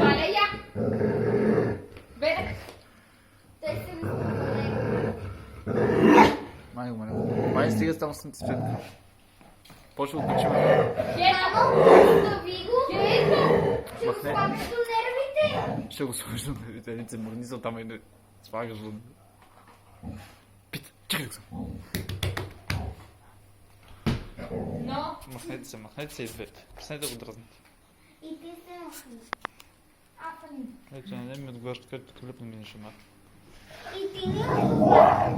Vale, ya. Ven. Maj, stига там съм спред. Почва да почива. Ще го слагаш до нервите. Ще го сложиш на нервите, не се мърнисал там и не слагаш до... Пит, чакай го съм. Но. Махнете се и двете. Престанете да го дразните. И ти се махни. Афани. Ето, не ми отговаряш така, като лепно ми не шамар. И ти не отговаряш.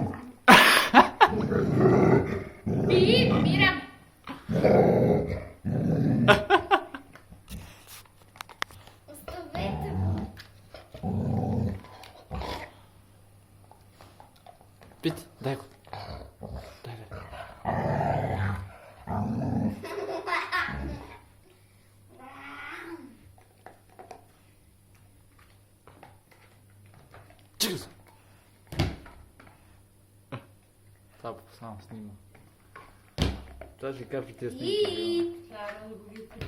Мирам. Оставете. Пит, дай го. Дай. Чакай се. Това само снима. Това ще кажа, че те снимат. Трябва да го видите.